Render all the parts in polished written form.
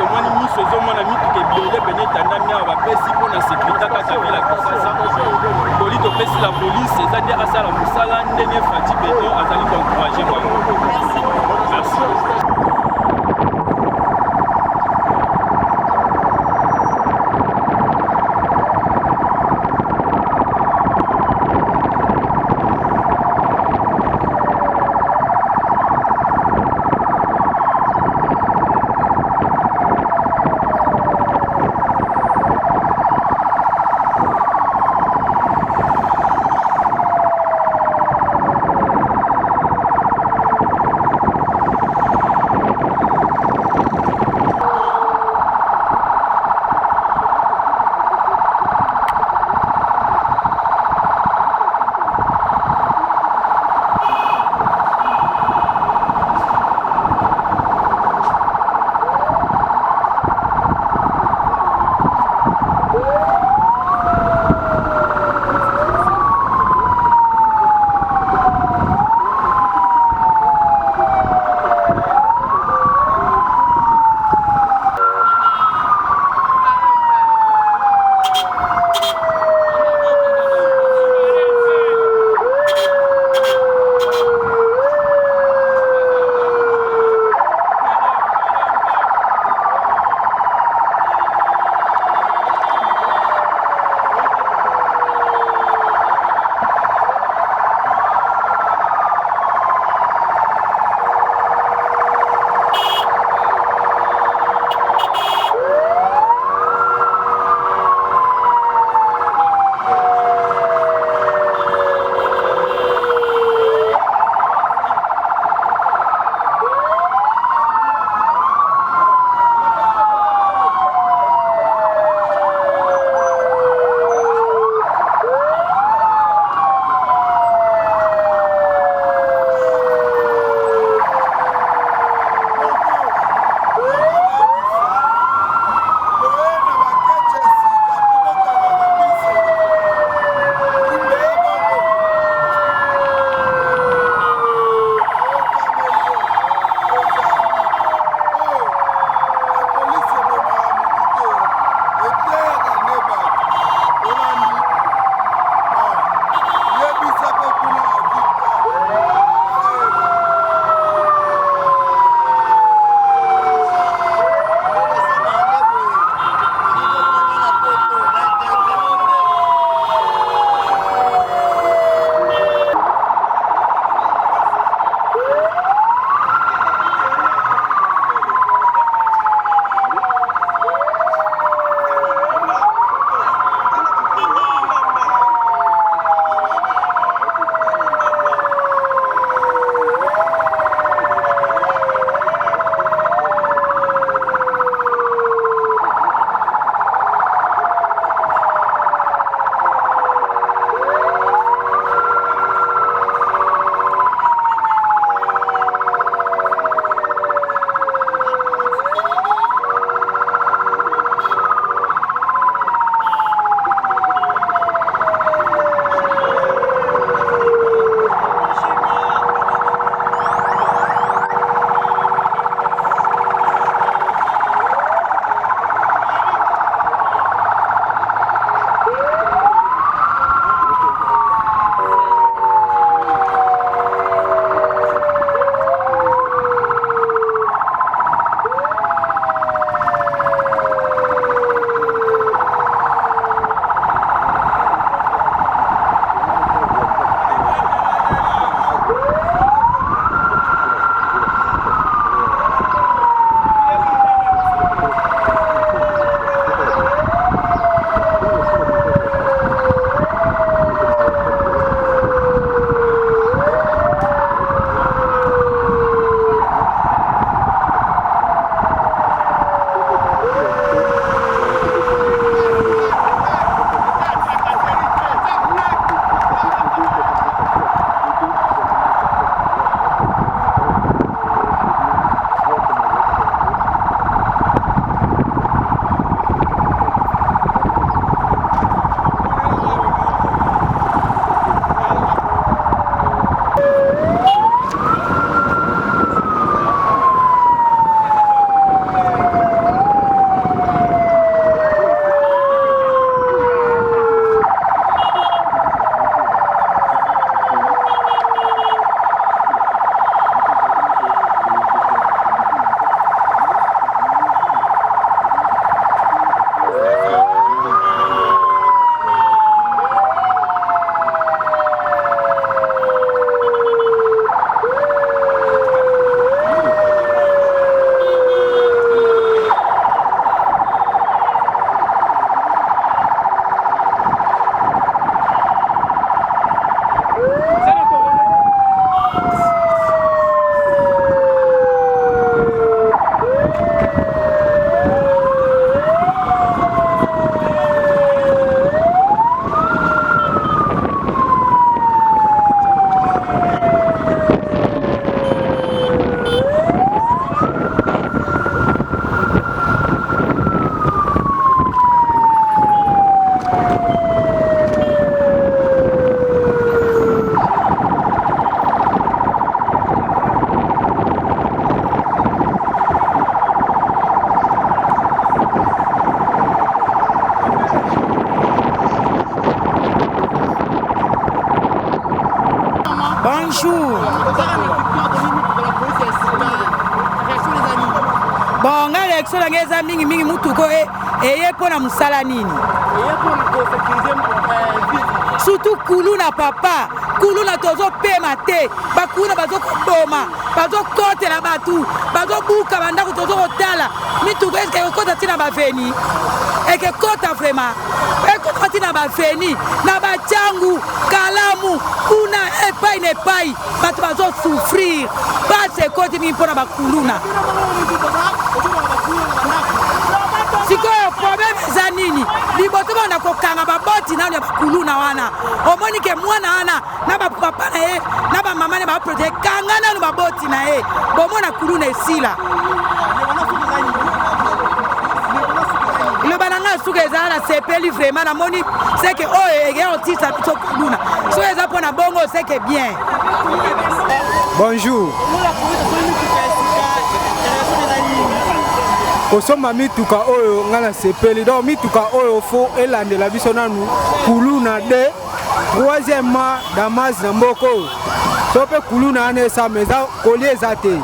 tomoni miso ezomona mituka ebele pene etandami awa bapesi mpona sekurité kaka vila kisasa koli topesi la polise eza nde asala mosala ndenge Fati Beton azali koencourage bango. Merci. Bonjour. Bon, l'élection est mingi mutuko et pour la musala nini. Surtout kuluna papa, kuluna tozo pema te, bakuna bazo boma, bazo kote la batu, bazo buka bandako tozo hotala. Mituko eske kota tina baveni. Eke kota vraiment. Ekota tina baveni na bachangu, kalamu, kuna epai, batu bazo souffrir. Base kote mi pona bakuluna. Sikoyo problème za nini liboto bana kokanga baboti nani ya bakuluna wana omoni ke mwana wana na bapapa na ye na ba mama na ba projet kanga nanu baboti na ye bomona kuluna esila le bananga suka ezala sepeli vraiment na moni c'est que oh ege otisa bito kuluna so eza pona bongo c'est que bien. Bonjour. Kosoma mituka oyo ngana sepeli donc mituka oyo fo elandela biso nanu kuluna de troisièmement Damas na mboko sope kuluna ane sa meza collier zate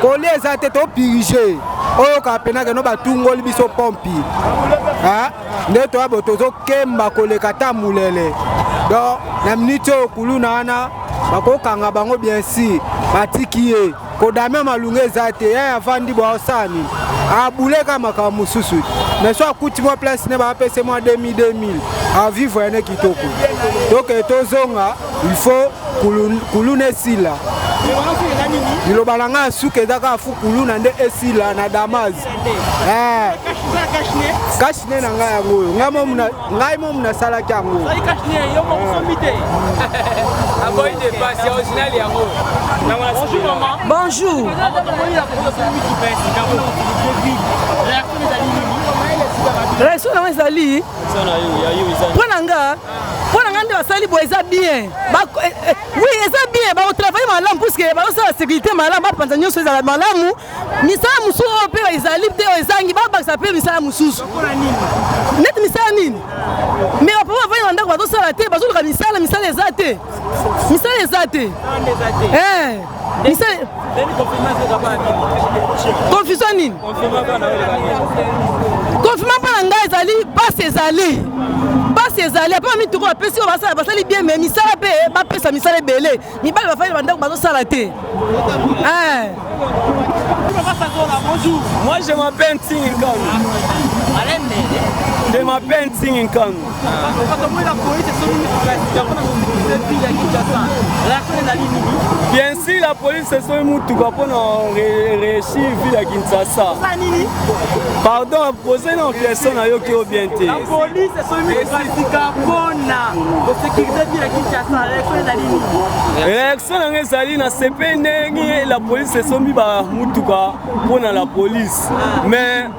collier zate to pirige oyo kapenaka no batungoli biso pompi ha nde to abo tozo kemba koleka ta mulele donc na minute kuluna ana bakokanga bango bien si batiki ye kodame malunga ezate ya avandi bosani abuleka makama mususu mais so akuti mo place ne ba pese mo 2000 a vivre ene kitoko donc etozonga il faut kuluna esila ilo balanga suke daka fu kuluna nde esila na Damas kashne na ngai yango ngai mo muna sala kyango kashne yo mo sombite aboy de passe original yango. Bonjour maman. Bonjour. Réaction na ezali. Pona nde basali bo eza bien. Oui, eza bien. Ba travailler malamu parce que ba osala sécurité malamu ba panza nyonso ezala malamu. Misala mususu pe ezali te ezangi ba bakisa pe misala mususu. Net misala nini? Mais on peut pas voir ndako ba osala te ba zoluka misala ezate. Misala ezate. Misala confusion nini? Confirmation pa ngai ezali passe ezali apa mituko apesi basali bien mais misala pe bapesa misala ebele mibali bafali bandako bazosala te. Moi je m'appelle Tinginkan. Je m'appelle Tinginkan. Bien sûr la police c'est son mutuka pour réussir ville à Kinshasa. Pardon, poser une question à yo qui est bien té. La police c'est son mutuka pour la sécurité ville à Kinshasa. Réaction à ngezali na CPN la police c'est son mutuka pour la police. Mais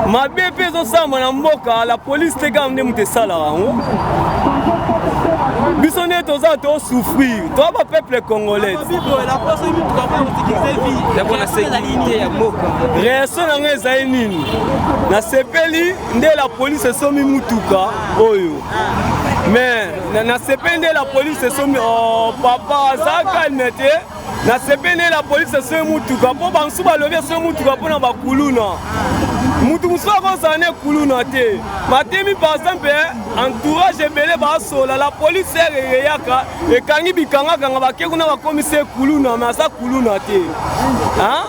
ma BP zo sama na mboka la police te gamne mute sala ngo. Bisonné toza to souffrir. Toi ba peuple congolais. La police mutuka pour la sécurité ville. La sécurité ya mboka. Réaction à ngezali nini? Na sepeli nde la police c'est son mutuka oyo. Mais na sepende la police c'est son papa ça calmete. Na sepende la police c'est son mutuka po bansu ba lever son mutuka po na ba kuluna. Mutu musoko sane kuluna te. Matemi par exemple entourage ebele ba sola la police yaka e kangi bikanga kanga ba kekuna ba commissaire kuluna mais ça kuluna te. Hein?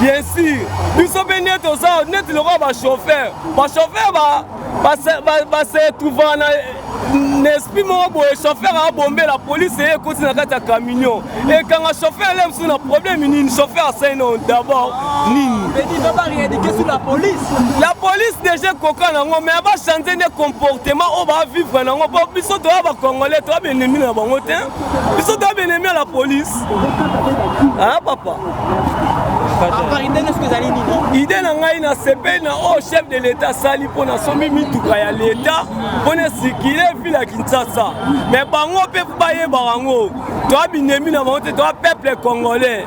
Bien sûr. Biso benet to ça net le roi ba chauffeur. Ba chauffeur ba se trouver na n'esprit mon chauffeur a bombé la police et continue à faire camion et quand un chauffeur lève sur un problème une chauffeur c'est non d'abord nini mais il ne va rien dire sur la police déjà coca nango mais va changer de comportement on va vivre nango pour biso to ba congolais to ba ennemi na bango te biso to ba ennemi la police ah papa idée na ngai na sepe na au chef de l'état sali pona somi mituka ya l'état pona sikile vila Kinshasa. Mais bango pe baye bango. Toi binemi na monte toi peuple congolais.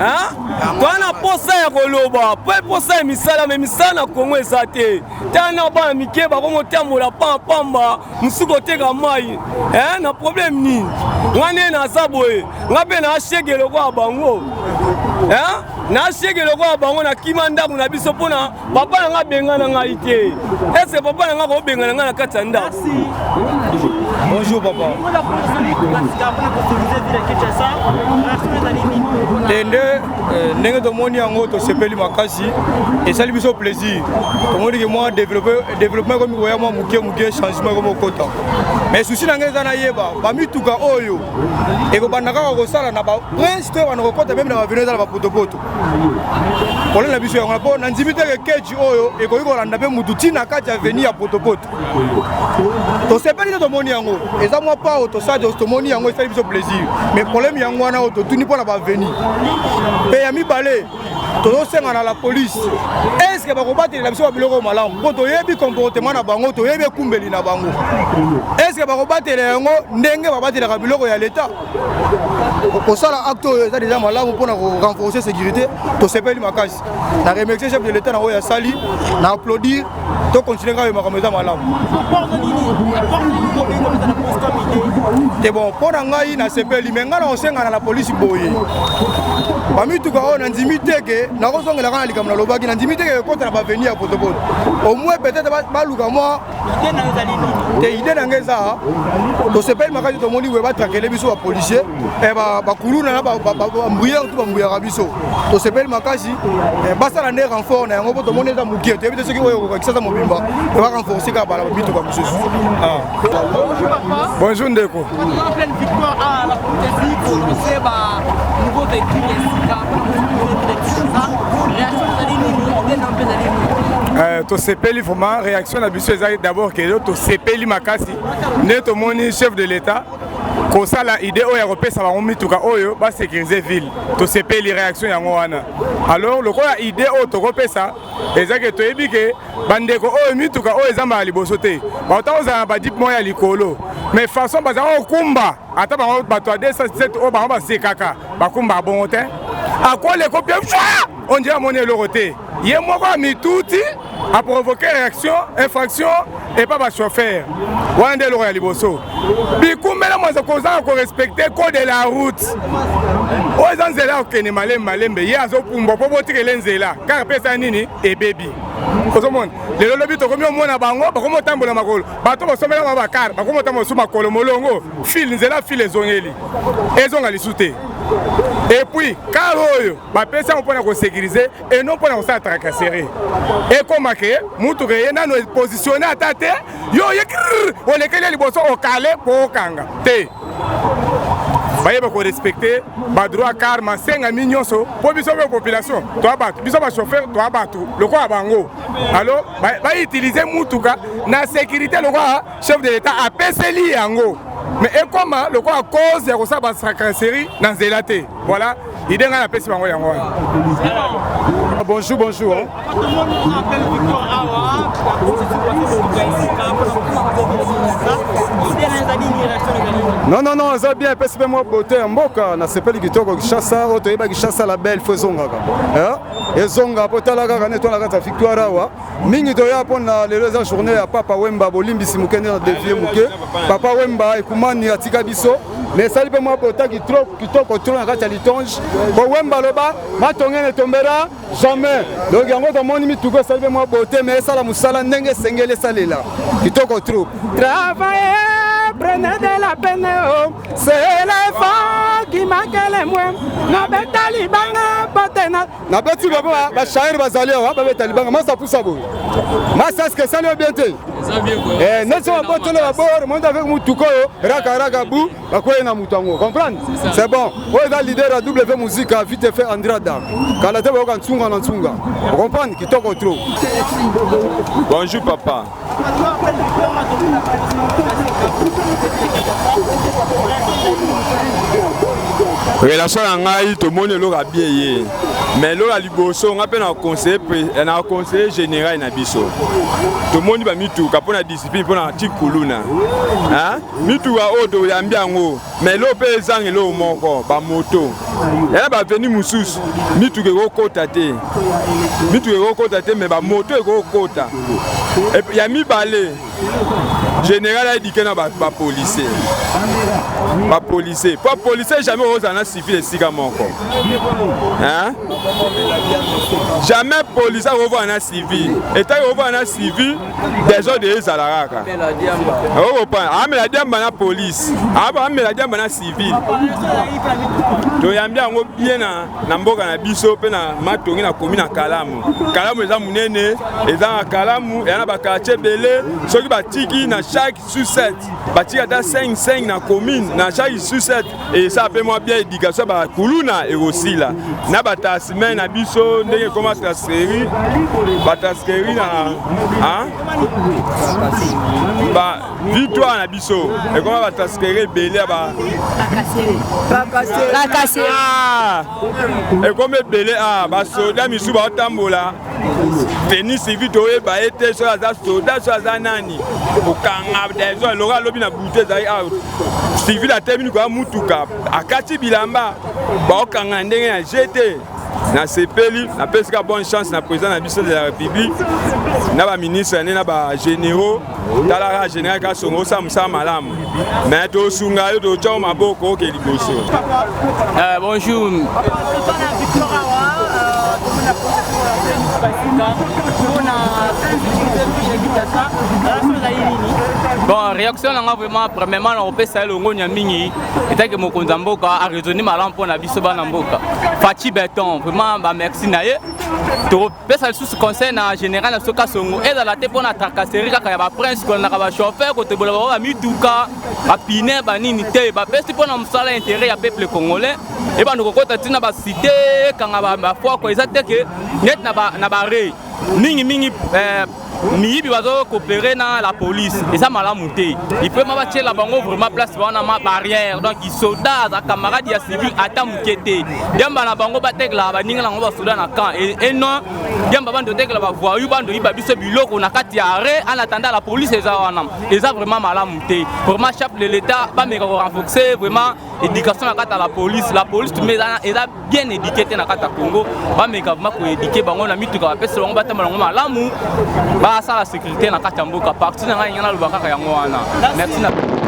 Hein? Toi na posa ya koloba, pe posa misala mais misala na Congo ezate. Tana ba mike ba ko motambola pamba musuko teka mai. Hein? Na problème ni. Wane na saboye. Ngabe na shege lokwa bango. Hein? Na shege lokwa bango na kimanda kuna biso pona papa na nga benga na nga ite. Est-ce que papa na nga ko benga na nga na katanda? Bonjour papa. Ndenge tomoni yango tosepeli makasi esali biso plaisir. Tomoni que moi développement comme koya moi muke changement comme okota. Mais souci na ngeza na yeba ba mituka oyo eko bandaka ko sala na ba prince to ba okota même na ba veneza ba potopoto. Pour la biso yango po na nzimite ke keji oyo eko yiko landa pe mututi na kati ya venir ya potopoto. Tosepeli tomoni yango eza moi pas auto ça tomoni yango esali biso plaisir. Mais problème yango wana auto tuni pour na ba venir. Pe ya mibale tozosenga na la police. Est-ce que bakobatela biso biloko malamu po toyebi comportement na bango toyebi kumbeli na bango. Est-ce que bakobatela yango ndenge babatelaka biloko ya l'état? Kosala acte oyo eza déjà malamu mpona renforcer sécurité tosepeli makasi. Na remercier chef de l'état na oyo ya sali na applaudir to continuer ka makambo eza malamu. C'est bon, pour ngai na sepeli menga na osenga na la police boye. Bamituka oyo na ndimite ke na kozongela kana likambo na lobaki na ndimite ke kota na ba venir à potopoto. Au moins peut-être ba luka moi idée na ngeza to sepeli makasi to moni we ba trakele biso ba policier e ba kuluna na ba mbuya to ba mbuya biso. To sepeli makasi ba sala ne renfort na yango to moni za mukie to ebite soki oyo ko kisasa mobimba e ba renforcer ka bala bamituka biso. Bonjour Ndeko. Pleine victoire à la Contesi pour lancer un nouveau véhicule to sepeli vraiment réaction na biso ezali d'abord que to sepeli makasi ne to moni chef de l'état ko sala idée oyo kopesa bango mituka oyo ba sécuriser ville to sepeli réaction yango wana. Alors lokola idée oyo to kopesa ezaki to yebi ke bandeko oyo mituka oyo ezamba liboso te ba ozala ba dip moya likolo mais façon bazala okumba ata bango bato a 207 oyo bango basekaka bakumba bongo te akole kopia on dirait mon eloroté ye moko mituti a provoqué réaction infraction et pas ba chauffeur wande lo ya liboso bikumbela mwaza kozanga ko respecter code de la route oza nzela okene malembe ye azopumba po botikele nzela car pesa nini e baby ozomona lelo lobi tokomi omona bango bakomo tambola makolo bato bosomela ba bakar bakomo tambola suma kolo molongo fil nzela fil ezongeli ezonga lisute. Et puis, car ba pesa on peut sécuriser et non pour ça tracasserie. Et comme que mutu reyena no positionner à tate yo on les kele liboso au calé pour kanga. Te. Baye ba ko respecter ba droit car ma 5 millions so pour biso la population. Toi ba biso ba chauffeur toi ba tout. Le quoi bango. Alors ba utiliser mutuka na sécurité le quoi chef de l'état a peseli yango. Mais et comment le quoi à cause de ça va série dans Zélaté. Voilà, il y a un peu de bonjour, bonjour. Non, non, non, ça bien, parce que moi, beauté en boca, na sepeli kitoko Kinshasa, auto yeba Kinshasa la belle fozonga. Et zonga potala ka ne to la ka victoire wa. Mingi to ya pona les journée à Papa Wemba bolimbi simukene na défier muke. Papa Wemba ekumani atika biso. Mais ça lipe moi bota qui kitoko trop na kati litonge. Bo Wemba loba matongene tombera jamais. Donc yango to moni mituko ça lipe moi beauté mais ça la musala ndenge sengele salela. Kitoko trop. Travailler, prenez de la peine, c'est l'effort qui manque les moins. Na betali banga patena. Na beti baba ba shairi bazali wa ba betali banga masa pusa bo. Masa ce que ça le bien te. Eh ne sont pas tous les bords, monde avec mutuko raka bou, ba ko na mutango. Comprendre? C'est bon. On est leader à W musique vite fait Andrada. Kala te ba ko ntunga na ntunga. Comprendre kitoko trop. Bonjour papa. Relation à ngai to moni lo ka bien. mais là, liboso, on appelle un conseiller général na biso. Tout le monde va mituka pour la discipline pour la petite kuluna. Hein? Mituka odo yambiango, mais là, paysan et là, moko, ba moto. Et là, va venir moussous, mituka roko tate. Mituka roko tate, mais ba moto roko ta. Et puis, y a mi balé. Général a dit qu'il y a pas policier. Pas policier. Pas policier, jamais on a civil et siga moko. Hein? Jamais policier revoit un civil. Et tant qu'on revoit un civil, des ordres de Zalaraka. Ah, mais la diamba na police. Ah, mais la diamba na civil. Donc, il y a bien na mboka na biso pe na matongi na commune na Kalamu. Kalamu eza munene, eza na Kalamu, et na ba quartier belé, soki ba tiki na chaque sous-7. Ba tiki ata 5 na commune, na chaque sous-7 et ça fait moi bien éducation ba kuluna et aussi là. Na ba tasmen na biso ndenge comment transférer, ba transférer na hein? Ba victoire na biso et comment ba transférer belé ba ah et comme belé ah ba soda misu ba tambola tenir civil toye ba été sur la soda sur la nani okanga des gens lora lobi na bouté zai out civil a terminé kwa mutuka akati bilamba ba okanga ndenge ya jeté na sepeli na pesika bonne chance na président na biso de la République na ba ministre na ba généraux talara général ka songo sa musa malamu mais to sunga yo to tcho maboko ke liboso. Bonjour. Bon, réaction là vraiment premièrement on peut saluer ngo nyamingi et que mokonza mboka a raisonné malam pour na biso bana mboka. Fati Béton vraiment ba merci naye. To pesa sous conseil na général soka songo et dans la tête pour na tracasserie kaka ya ba prince ko na ba chauffeur ko te bola ba mituka ba pine ba nini te ba pesi pour na msala intérêt ya peuple congolais et ba ndoko kota tina ba cité kanga ba foi ko ezate que net na ba re mingi miyibi bazo coopérer na la police et ça malamu te il peut ma batie la bango vraiment place wana ma barrière donc ils soldats za camarade ya civil ata mukete demba na bango batekla ba ninga ngo ba soldats na camp et non demba bando tekla ba voyou bando iba biso biloko na kati ya arrêt en attendant la police eza wana eza vraiment malamu te vraiment chef de l'état ba me renforcer vraiment éducation na kati la police tout mais eza bien éduqué na kati Congo ba me vraiment ko éduquer bango na mituka ba pesa bango batama bango malamu ça la sécurité na Katamboka partout na ngana lubaka ka yango wana merci na la parole.